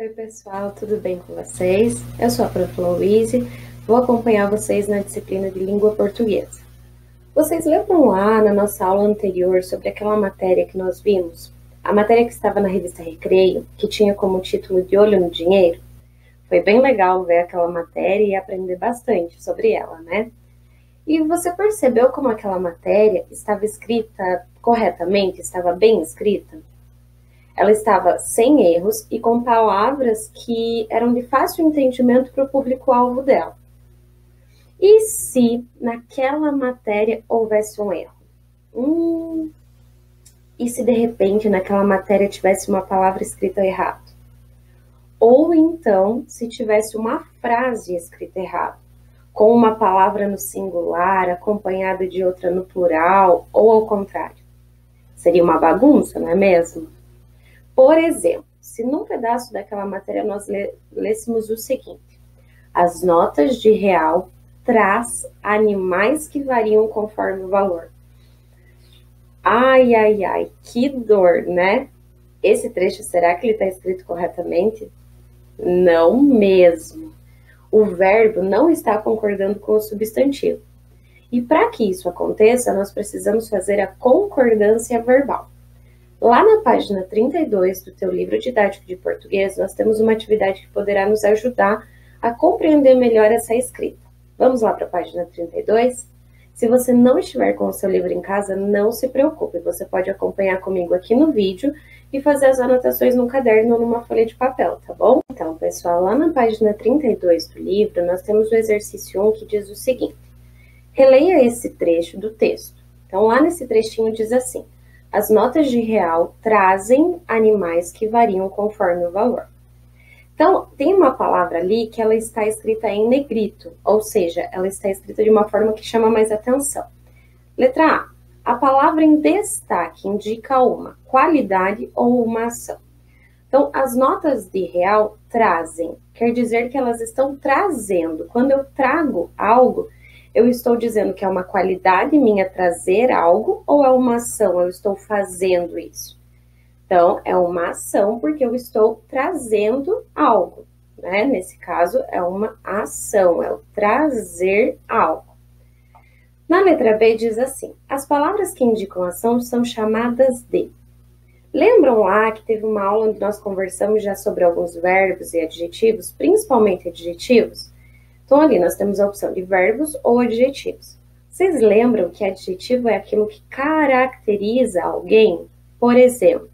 Oi, pessoal, tudo bem com vocês? Eu sou a Prof. Louise, vou acompanhar vocês na disciplina de língua portuguesa. Vocês lembram lá na nossa aula anterior sobre aquela matéria que nós vimos? A matéria que estava na revista Recreio, que tinha como título De Olho no Dinheiro? Foi bem legal ver aquela matéria e aprender bastante sobre ela, né? E você percebeu como aquela matéria estava escrita corretamente, estava bem escrita? Ela estava sem erros e com palavras que eram de fácil entendimento para o público-alvo dela. E se naquela matéria houvesse um erro? E se de repente naquela matéria tivesse uma palavra escrita errado? Ou então, se tivesse uma frase escrita errado, com uma palavra no singular acompanhada de outra no plural, ou ao contrário? Seria uma bagunça, não é mesmo? Por exemplo, se num pedaço daquela matéria nós lêssemos o seguinte: as notas de real traz animais que variam conforme o valor. Ai, ai, ai, que dor, né? Esse trecho, será que ele está escrito corretamente? Não mesmo. O verbo não está concordando com o substantivo. E para que isso aconteça, nós precisamos fazer a concordância verbal. Lá na página 32 do teu livro didático de português, nós temos uma atividade que poderá nos ajudar a compreender melhor essa escrita. Vamos lá para a página 32? Se você não estiver com o seu livro em casa, não se preocupe, você pode acompanhar comigo aqui no vídeo e fazer as anotações num caderno ou numa folha de papel, tá bom? Então, pessoal, lá na página 32 do livro, nós temos o exercício 1 que diz o seguinte: releia esse trecho do texto. Então, lá nesse trechinho diz assim: as notas de real trazem animais que variam conforme o valor. Então, tem uma palavra ali que ela está escrita em negrito, ou seja, ela está escrita de uma forma que chama mais atenção. Letra A palavra em destaque indica uma qualidade ou uma ação. Então, as notas de real trazem, quer dizer que elas estão trazendo. Quando eu trago algo, eu estou dizendo que é uma qualidade minha trazer algo ou é uma ação? Eu estou fazendo isso. Então, é uma ação porque eu estou trazendo algo, né? Nesse caso, é uma ação, é o trazer algo. Na letra B diz assim: as palavras que indicam ação são chamadas de. Lembram lá que teve uma aula onde nós conversamos já sobre alguns verbos e adjetivos, principalmente adjetivos? Então, ali nós temos a opção de verbos ou adjetivos. Vocês lembram que adjetivo é aquilo que caracteriza alguém? Por exemplo,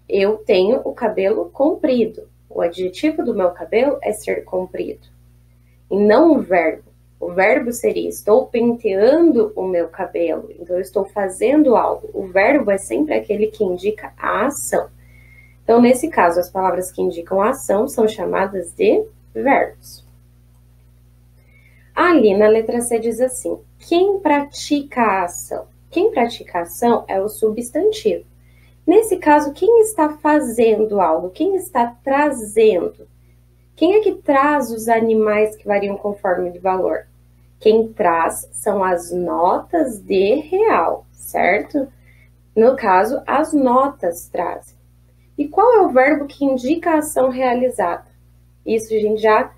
eu tenho o cabelo comprido. O adjetivo do meu cabelo é ser comprido. E não o verbo. O verbo seria estou penteando o meu cabelo. Então, eu estou fazendo algo. O verbo é sempre aquele que indica a ação. Então, nesse caso, as palavras que indicam a ação são chamadas de verbos. Ali na letra C diz assim: quem pratica a ação? Quem pratica a ação é o substantivo. Nesse caso, quem está fazendo algo? Quem está trazendo? Quem é que traz os animais que variam conforme de valor? Quem traz são as notas de real, certo? No caso, as notas trazem. E qual é o verbo que indica a ação realizada? Isso a gente já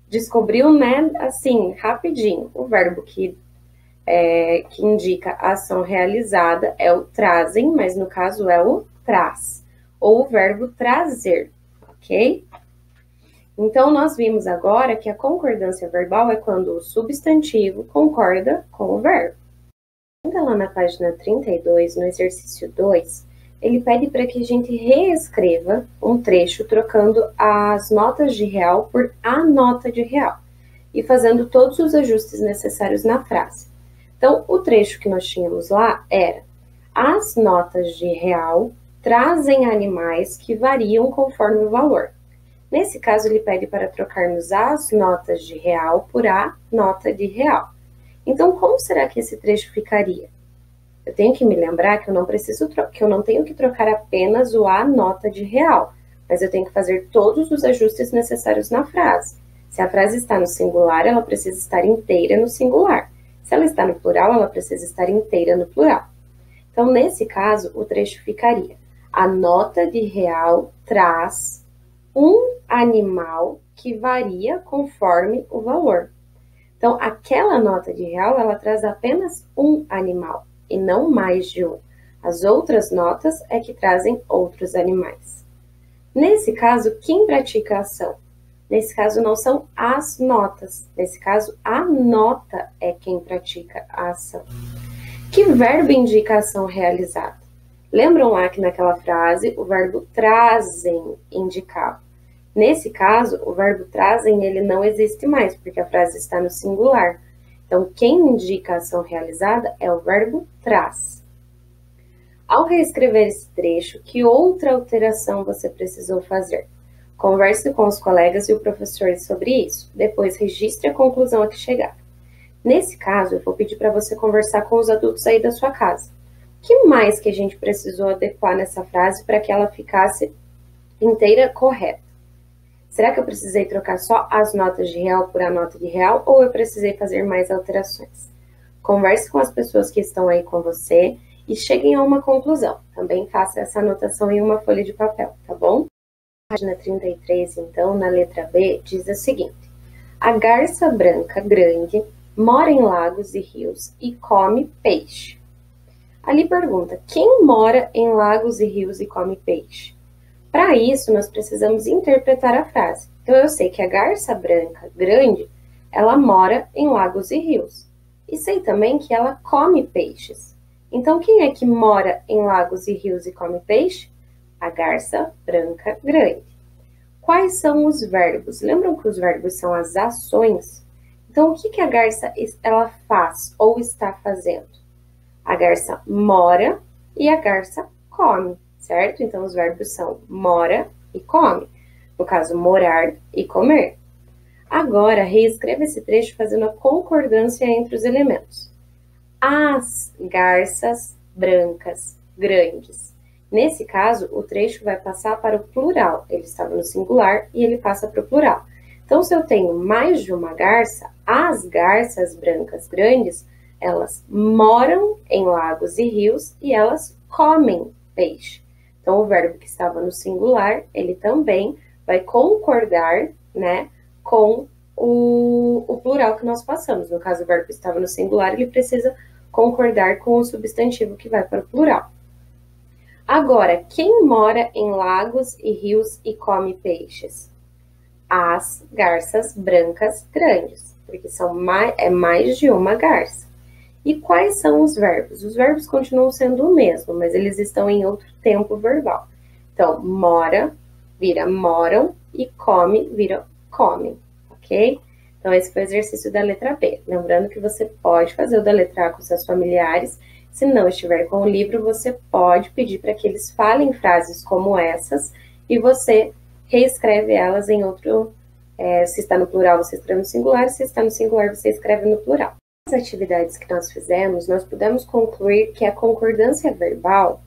descobriu, né, assim, rapidinho. O verbo que indica a ação realizada é o trazem, mas no caso é o traz, ou o verbo trazer, ok? Então, nós vimos agora que a concordância verbal é quando o substantivo concorda com o verbo. Ainda lá na página 32, no exercício 2, ele pede para que a gente reescreva um trecho trocando as notas de real por a nota de real e fazendo todos os ajustes necessários na frase. Então, o trecho que nós tínhamos lá era: as notas de real trazem animais que variam conforme o valor. Nesse caso, ele pede para trocarmos as notas de real por a nota de real. Então, como será que esse trecho ficaria? Eu tenho que me lembrar que eu não tenho que trocar apenas o a nota de real, mas eu tenho que fazer todos os ajustes necessários na frase. Se a frase está no singular, ela precisa estar inteira no singular. Se ela está no plural, ela precisa estar inteira no plural. Então, nesse caso, o trecho ficaria: a nota de real traz um animal que varia conforme o valor. Então, aquela nota de real, ela traz apenas um animal e não mais de um. As outras notas é que trazem outros animais. Nesse caso, quem pratica a ação? Nesse caso, não são as notas. Nesse caso, a nota é quem pratica a ação. Que verbo indica a ação realizada? Lembram lá que naquela frase o verbo trazem indicava. Nesse caso, o verbo trazem ele não existe mais, porque a frase está no singular. Então, quem indica a ação realizada é o verbo traz. Ao reescrever esse trecho, que outra alteração você precisou fazer? Converse com os colegas e o professor sobre isso. Depois, registre a conclusão a que chegar. Nesse caso, eu vou pedir para você conversar com os adultos aí da sua casa. O que mais que a gente precisou adequar nessa frase para que ela ficasse inteira correta? Será que eu precisei trocar só as notas de real por a nota de real ou eu precisei fazer mais alterações? Converse com as pessoas que estão aí com você e cheguem a uma conclusão. Também faça essa anotação em uma folha de papel, tá bom? Página 33, então, na letra B, diz o seguinte: a garça branca grande mora em lagos e rios e come peixe. Ali pergunta, quem mora em lagos e rios e come peixe? Para isso, nós precisamos interpretar a frase. Então, eu sei que a garça branca grande, ela mora em lagos e rios. E sei também que ela come peixes. Então, quem é que mora em lagos e rios e come peixe? A garça branca grande. Quais são os verbos? Lembram que os verbos são as ações? Então, o que a garça ela faz ou está fazendo? A garça mora e a garça come, certo? Então, os verbos são mora e come. No caso, morar e comer. Agora, reescreva esse trecho fazendo a concordância entre os elementos. As garças brancas grandes. Nesse caso, o trecho vai passar para o plural. Ele estava no singular e ele passa para o plural. Então, se eu tenho mais de uma garça, as garças brancas grandes, elas moram em lagos e rios e elas comem peixe. Então, o verbo que estava no singular, ele também vai concordar, né, com o plural que nós passamos. No caso, o verbo que estava no singular, ele precisa concordar com o substantivo que vai para o plural. Agora, quem mora em lagos e rios e come peixes? As garças brancas grandes, porque é mais de uma garça. E quais são os verbos? Os verbos continuam sendo o mesmo, mas eles estão em outro tempo verbal. Então, mora, vira moram, e come, vira comem, ok? Então, esse foi o exercício da letra B. Lembrando que você pode fazer o da letra A com seus familiares. Se não estiver com o livro, você pode pedir para que eles falem frases como essas e você reescreve elas em outro... se está no plural, você escreve no singular. Se está no singular, você escreve no plural. Nas atividades que nós fizemos, nós pudemos concluir que a concordância verbal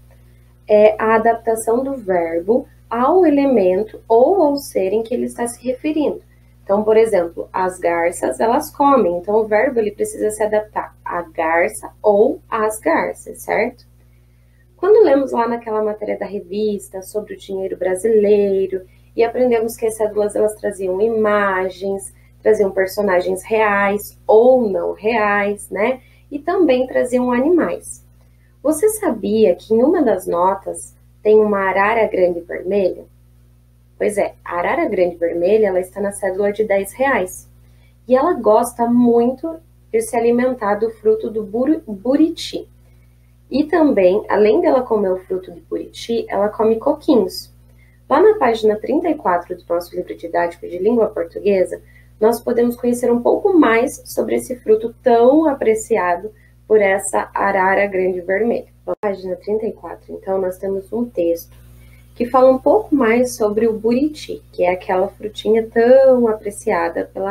é a adaptação do verbo ao elemento ou ao ser em que ele está se referindo. Então, por exemplo, as garças, elas comem. Então, o verbo ele precisa se adaptar a garça ou às garças, certo? Quando lemos lá naquela matéria da revista sobre o dinheiro brasileiro e aprendemos que as cédulas elas traziam imagens, traziam personagens reais ou não reais, né? E também traziam animais. Você sabia que em uma das notas tem uma arara grande vermelha? Pois é, a arara grande vermelha, ela está na cédula de R$10. E ela gosta muito de se alimentar do fruto do buriti. E também, além dela comer o fruto do buriti, ela come coquinhos. Lá na página 34 do nosso livro didático de língua portuguesa, nós podemos conhecer um pouco mais sobre esse fruto tão apreciado por essa arara grande vermelha. Na página 34, então, nós temos um texto que fala um pouco mais sobre o buriti, que é aquela frutinha tão apreciada pela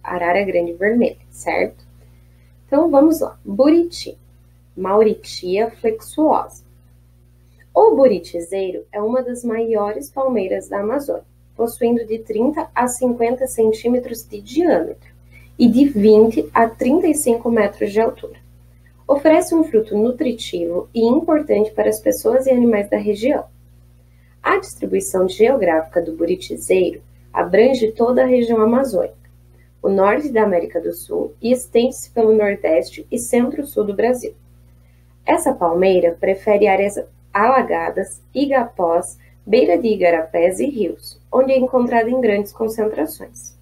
arara grande vermelha, certo? Então, vamos lá. Buriti, Mauritia flexuosa. O buritizeiro é uma das maiores palmeiras da Amazônia, possuindo de 30 a 50 centímetros de diâmetro e de 20 a 35 metros de altura. Oferece um fruto nutritivo e importante para as pessoas e animais da região. A distribuição geográfica do buritizeiro abrange toda a região amazônica, o norte da América do Sul e estende-se pelo nordeste e centro-sul do Brasil. Essa palmeira prefere áreas alagadas, igapós, beira de igarapés e rios, onde é encontrada em grandes concentrações.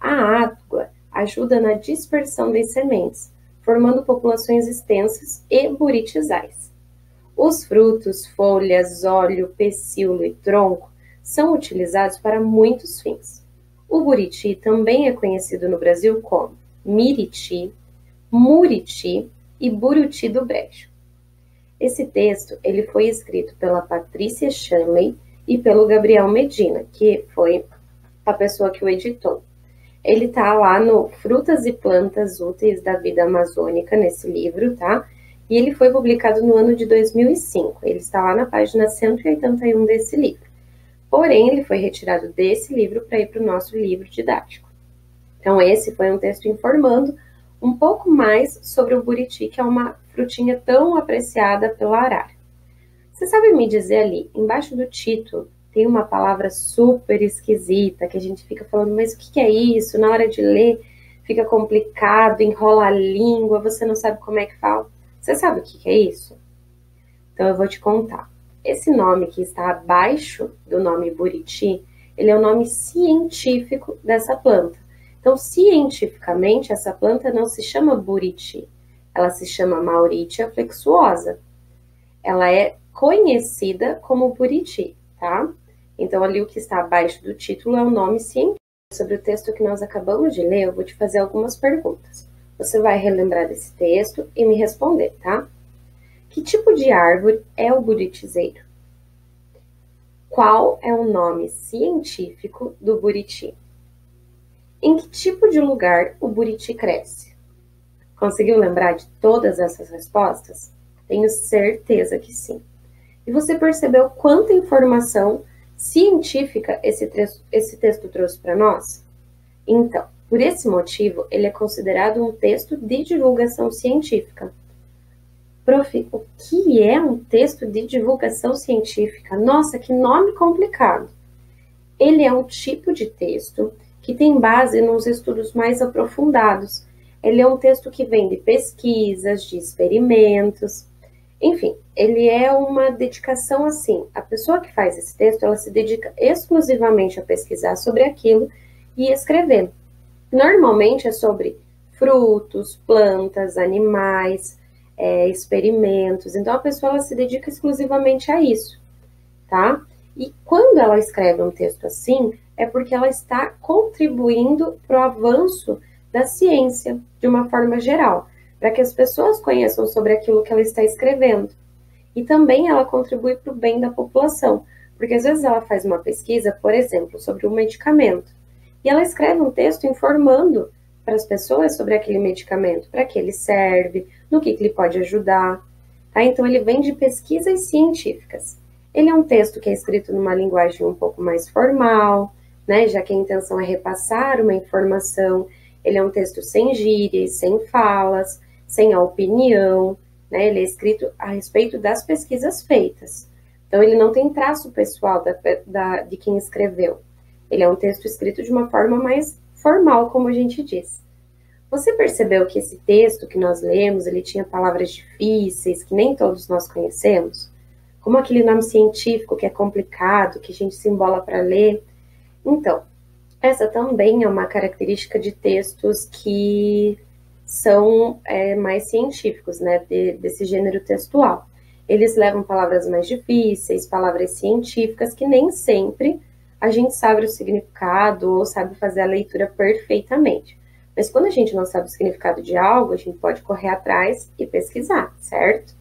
A água ajuda na dispersão das sementes, formando populações extensas e buritizais. Os frutos, folhas, óleo, pecíolo e tronco são utilizados para muitos fins. O buriti também é conhecido no Brasil como miriti, muriti e buruti do brejo. Esse texto ele foi escrito pela Patrícia Shanley e pelo Gabriel Medina, que foi a pessoa que o editou. Ele tá lá no Frutas e Plantas Úteis da Vida Amazônica, nesse livro, tá? E ele foi publicado no ano de 2005. Ele está lá na página 181 desse livro. Porém, ele foi retirado desse livro para ir para o nosso livro didático. Então, esse foi um texto informando um pouco mais sobre o buriti, que é uma frutinha tão apreciada pela arara. Você sabe me dizer ali, embaixo do título, tem uma palavra super esquisita, que a gente fica falando, mas o que é isso? Na hora de ler, fica complicado, enrola a língua, você não sabe como é que fala. Você sabe o que é isso? Então, eu vou te contar. Esse nome que está abaixo do nome buriti, ele é o nome científico dessa planta. Então, cientificamente, essa planta não se chama buriti, ela se chama Mauritia flexuosa. Ela é conhecida como buriti, tá? Então, ali o que está abaixo do título é o nome científico. Sobre o texto que nós acabamos de ler, eu vou te fazer algumas perguntas. Você vai relembrar desse texto e me responder, tá? Que tipo de árvore é o buritizeiro? Qual é o nome científico do buriti? Em que tipo de lugar o buriti cresce? Conseguiu lembrar de todas essas respostas? Tenho certeza que sim. E você percebeu quanta informação científica esse texto trouxe para nós? Então, por esse motivo, ele é considerado um texto de divulgação científica. Prof, o que é um texto de divulgação científica? Nossa, que nome complicado! Ele é um tipo de texto que tem base nos estudos mais aprofundados. Ele é um texto que vem de pesquisas, de experimentos, enfim, ele é uma dedicação assim. A pessoa que faz esse texto, ela se dedica exclusivamente a pesquisar sobre aquilo e escrever. Normalmente é sobre frutos, plantas, animais, experimentos. Então, a pessoa ela se dedica exclusivamente a isso, tá? E quando ela escreve um texto assim, é porque ela está contribuindo para o avanço da ciência, de uma forma geral, para que as pessoas conheçam sobre aquilo que ela está escrevendo. E também ela contribui para o bem da população, porque às vezes ela faz uma pesquisa, por exemplo, sobre um medicamento, e ela escreve um texto informando para as pessoas sobre aquele medicamento, para que ele serve, no que ele pode ajudar. Tá? Então, ele vem de pesquisas científicas. Ele é um texto que é escrito numa linguagem um pouco mais formal, né, já que a intenção é repassar uma informação. Ele é um texto sem gírias, sem falas, sem a opinião, né, ele é escrito a respeito das pesquisas feitas. Então, ele não tem traço pessoal de quem escreveu. Ele é um texto escrito de uma forma mais formal, como a gente diz. Você percebeu que esse texto que nós lemos, ele tinha palavras difíceis, que nem todos nós conhecemos? Como aquele nome científico que é complicado, que a gente se embola para ler. Então, essa também é uma característica de textos que são mais científicos, né, desse gênero textual. Eles levam palavras mais difíceis, palavras científicas, que nem sempre a gente sabe o significado ou sabe fazer a leitura perfeitamente. Mas quando a gente não sabe o significado de algo, a gente pode correr atrás e pesquisar, certo?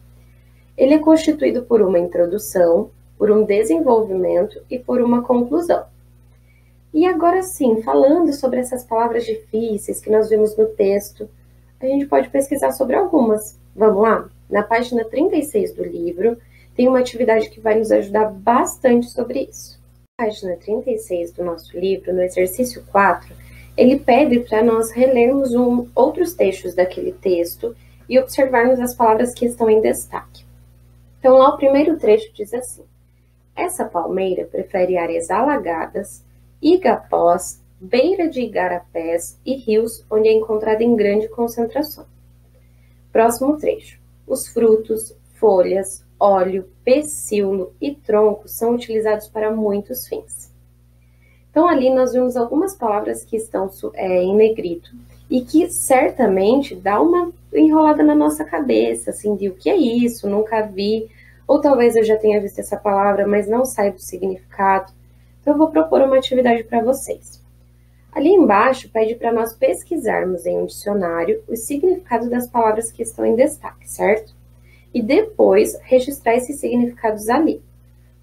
Ele é constituído por uma introdução, por um desenvolvimento e por uma conclusão. E agora sim, falando sobre essas palavras difíceis que nós vimos no texto, a gente pode pesquisar sobre algumas. Vamos lá? Na página 36 do livro, tem uma atividade que vai nos ajudar bastante sobre isso. Na página 36 do nosso livro, no exercício 4, ele pede para nós relermos outros trechos daquele texto e observarmos as palavras que estão em destaque. Então, lá o primeiro trecho diz assim: Essa palmeira prefere áreas alagadas, igapós, beira de igarapés e rios onde é encontrada em grande concentração. Próximo trecho. Os frutos, folhas, óleo, pecíolo e tronco são utilizados para muitos fins. Então, ali nós vemos algumas palavras que estão em negrito e que certamente dá uma enrolada na nossa cabeça, assim, de o que é isso, nunca vi, ou talvez eu já tenha visto essa palavra, mas não saiba o significado. Então, eu vou propor uma atividade para vocês. Ali embaixo pede para nós pesquisarmos em um dicionário o significado das palavras que estão em destaque, certo? E depois registrar esses significados ali.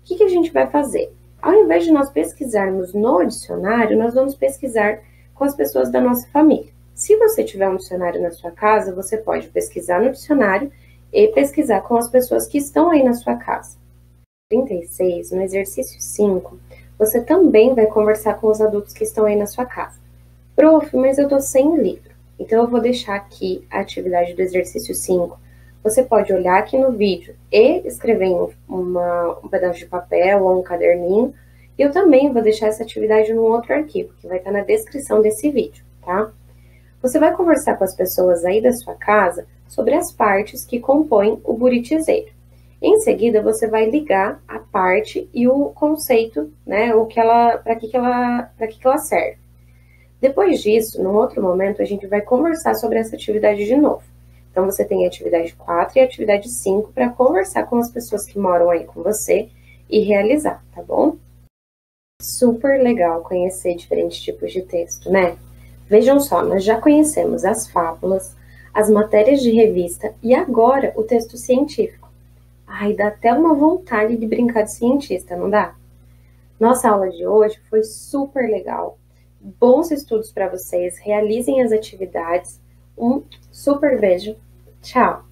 O que a gente vai fazer? Ao invés de nós pesquisarmos no dicionário, nós vamos pesquisar com as pessoas da nossa família. Se você tiver um dicionário na sua casa, você pode pesquisar no dicionário e pesquisar com as pessoas que estão aí na sua casa. 36, no exercício 5, você também vai conversar com os adultos que estão aí na sua casa. Prof, mas eu tô sem o livro. Então, eu vou deixar aqui a atividade do exercício 5. Você pode olhar aqui no vídeo e escrever em um pedaço de papel ou um caderninho. E eu também vou deixar essa atividade num outro arquivo, que vai estar na descrição desse vídeo, tá? Você vai conversar com as pessoas aí da sua casa sobre as partes que compõem o buritizeiro. Em seguida, você vai ligar a parte e o conceito, né, para que ela serve. Depois disso, num outro momento, a gente vai conversar sobre essa atividade de novo. Então, você tem a atividade 4 e a atividade 5 para conversar com as pessoas que moram aí com você e realizar, tá bom? Super legal conhecer diferentes tipos de texto, né? Vejam só, nós já conhecemos as fábulas, as matérias de revista e agora o texto científico. Ai, dá até uma vontade de brincar de cientista, não dá? Nossa aula de hoje foi super legal. Bons estudos para vocês, realizem as atividades. Um super beijo. Tchau!